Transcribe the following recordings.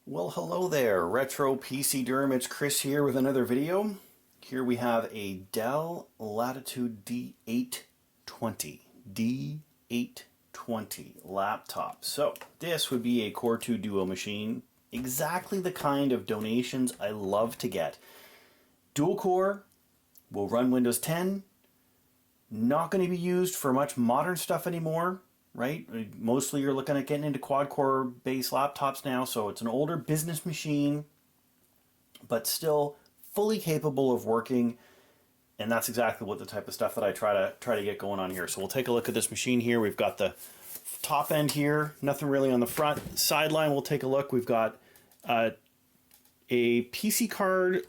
Well, hello there, Retro PC Derm. It's Chris here with another video. Here we have a Dell Latitude D820. D820 laptop. So this would be a Core 2 Duo machine. Exactly the kind of donations I love to get. Dual core, will run Windows 10. Not going to be used for much modern stuff anymore. Right? Mostly you're looking at getting into quad-core based laptops now, so it's an older business machine, but still fully capable of working, and that's exactly what the type of stuff that I try to get going on here. So we'll take a look at this machine here. We've got the top end here, nothing really on the front. Sideline, we'll take a look. We've got a PCMCA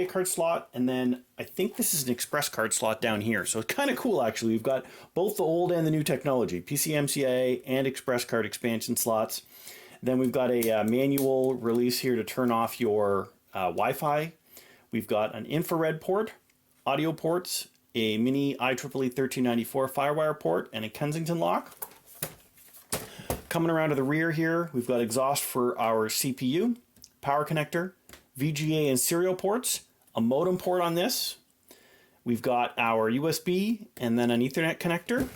card slot, and then I think this is an express card slot down here. So it's kind of cool, actually. We've got both the old and the new technology, PCMCA and express card expansion slots. Then we've got a manual release here to turn off your Wi-Fi. We've got an infrared port, audio ports, a mini IEEE 1394 Firewire port, and a Kensington lock. Coming around to the rear here, we've got exhaust for our CPU, power connector, VGA and serial ports, a modem port on this. We've got our USB and then an Ethernet connector.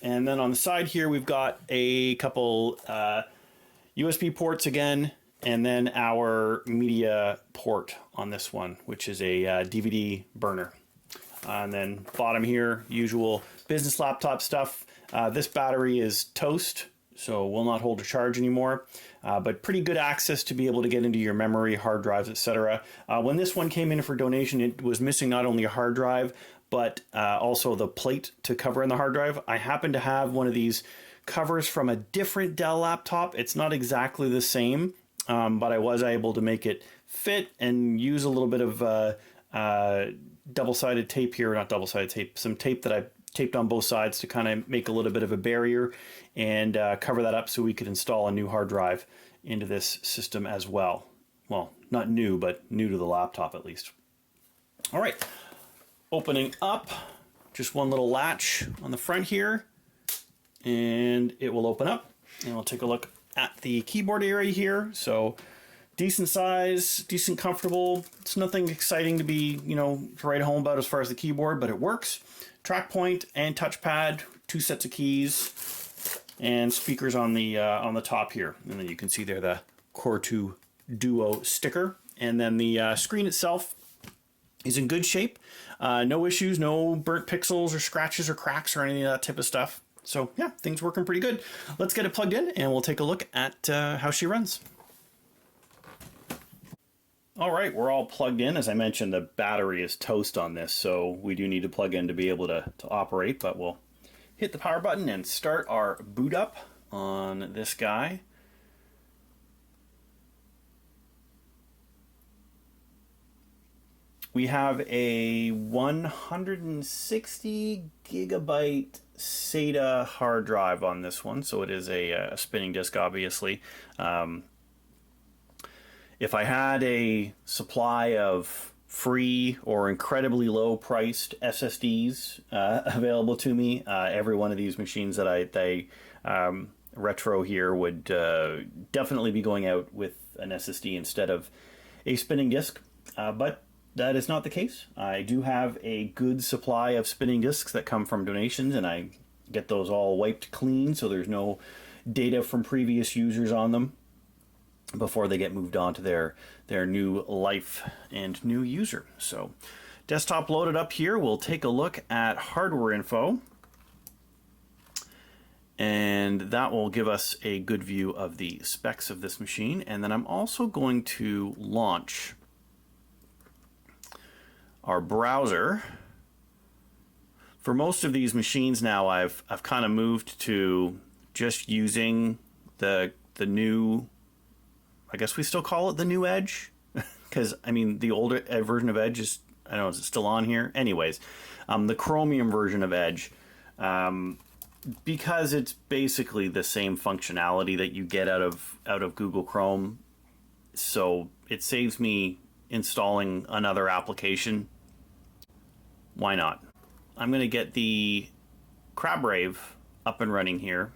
And then on the side here, we've got a couple USB ports again, and then our media port on this one, which is a DVD burner. And then bottom here, usual business laptop stuff. This battery is toast, so will not hold a charge anymore, but pretty good access to be able to get into your memory, hard drives, etc. When this one came in for donation, it was missing not only a hard drive, but also the plate to cover in the hard drive. I happen to have one of these covers from a different Dell laptop. It's not exactly the same, but I was able to make it fit and use a little bit of double-sided tape here, not double-sided tape, some tape that I taped on both sides to kind of make a little bit of a barrier and cover that up so we could install a new hard drive into this system as well. Well, not new, but new to the laptop at least. All right, opening up, just one little latch on the front here, and it will open up, and we'll take a look at the keyboard area here. So decent size, decent comfortable. It's nothing exciting to be, to write home about as far as the keyboard, but it works. Track point and touchpad, two sets of keys, and speakers on the top here. And then you can see there the Core 2 Duo sticker. And then the screen itself is in good shape. No issues, no burnt pixels or scratches or cracks or any of that type of stuff. So yeah, things working pretty good. Let's get it plugged in and we'll take a look at how she runs. All right, we're all plugged in. As I mentioned, the battery is toast on this, so we do need to plug in to be able to operate, but we'll hit the power button and start our boot up on this guy. We have a 160 gigabyte SATA hard drive on this one, so it is a spinning disk, obviously. If I had a supply of free or incredibly low priced SSDs available to me, every one of these machines that I retro here would definitely be going out with an SSD instead of a spinning disk, but that is not the case. I do have a good supply of spinning disks that come from donations, and I get those all wiped clean so there's no data from previous users on them before they get moved on to their new life and new user. So desktop loaded up here. We'll take a look at hardware info, and that will give us a good view of the specs of this machine. And then I'm also going to launch our browser. For most of these machines now, I've kind of moved to just using the new, I guess we still call it the new Edge, because I mean the older version of Edge is, I don't know, is it still on here? Anyways, the Chromium version of Edge, because it's basically the same functionality that you get out of Google Chrome, so it saves me installing another application. Why not? I'm going to get the CrabRave up and running here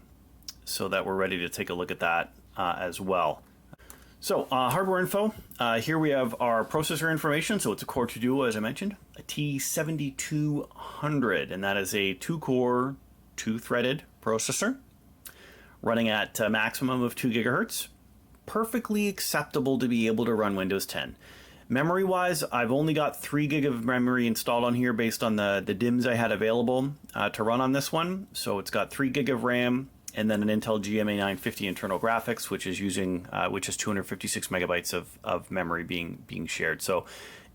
so that we're ready to take a look at that as well. So hardware info, here we have our processor information. So it's a Core 2 Duo, as I mentioned, a T7200, and that is a 2-core, 2-threaded processor running at a maximum of 2 gigahertz. Perfectly acceptable to be able to run Windows 10. Memory-wise, I've only got 3 gig of memory installed on here based on the DIMMs I had available to run on this one. So it's got 3 gig of RAM, and then an Intel GMA 950 internal graphics, which is 256 megabytes of memory being shared. So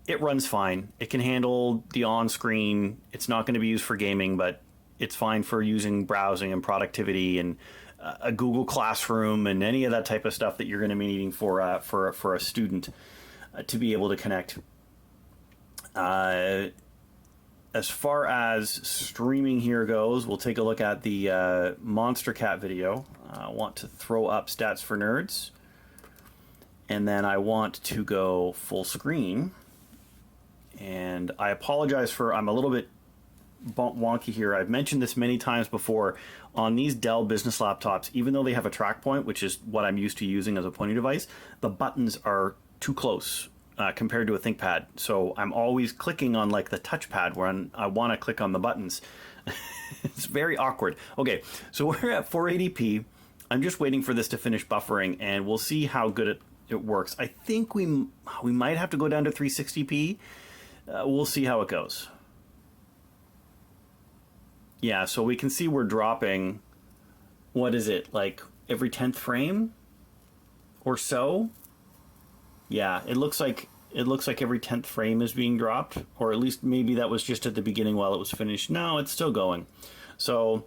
it runs fine. It can handle the on-screen. It's not going to be used for gaming, but it's fine for using browsing and productivity and a Google Classroom and any of that type of stuff that you're going to be needing for a student to be able to connect. As far as streaming here goes, we'll take a look at the Monster Cat video. I want to throw up Stats for Nerds. And then I want to go full screen. And I apologize for, I'm a little bit wonky here. I've mentioned this many times before. On these Dell business laptops, even though they have a track point, which is what I'm used to using as a pointing device, the buttons are too close. Compared to a ThinkPad. So I'm always clicking on like the touchpad where I want to click on the buttons. It's very awkward. Okay, so we're at 480p. I'm just waiting for this to finish buffering and we'll see how good it works. I think we might have to go down to 360p. We'll see how it goes. Yeah, so we can see we're dropping, what is it, like every 10th frame or so? Yeah, it looks like every 10th frame is being dropped, or at least maybe that was just at the beginning while it was finished. No, it's still going. So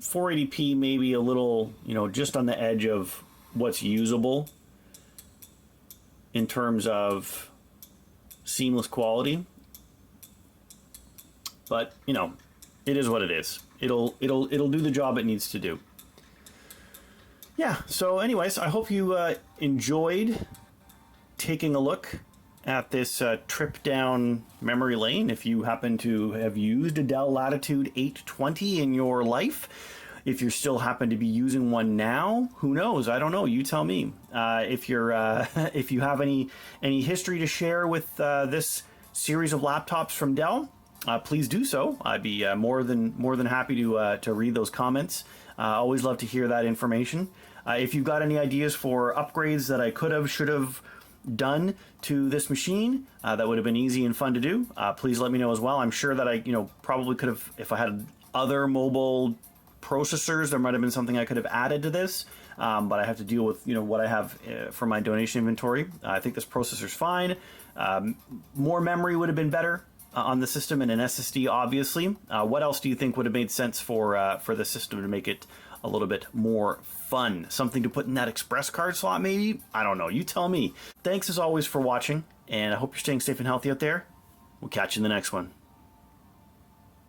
480p maybe a little, just on the edge of what's usable in terms of seamless quality. But, it is what it is. It'll do the job it needs to do. Yeah, so anyways, I hope you enjoyed taking a look at this trip down memory lane. If you happen to have used a Dell Latitude 820 in your life, if you still happen to be using one now, who knows? I don't know. You tell me. If you have any history to share with this series of laptops from Dell, please do so. I'd be more than happy to read those comments. Always love to hear that information. If you've got any ideas for upgrades that I should have done to this machine, that would have been easy and fun to do. Please let me know as well. I'm sure that I, probably could have, if I had other mobile processors, there might have been something I could have added to this. But I have to deal with, what I have for my donation inventory. I think this processor's fine. More memory would have been better on the system, and an SSD, obviously. What else do you think would have made sense for the system to make it a little bit more fun? Something to put in that express card slot, maybe? I don't know. You tell me. Thanks as always for watching, and I hope you're staying safe and healthy out there. We'll catch you in the next one.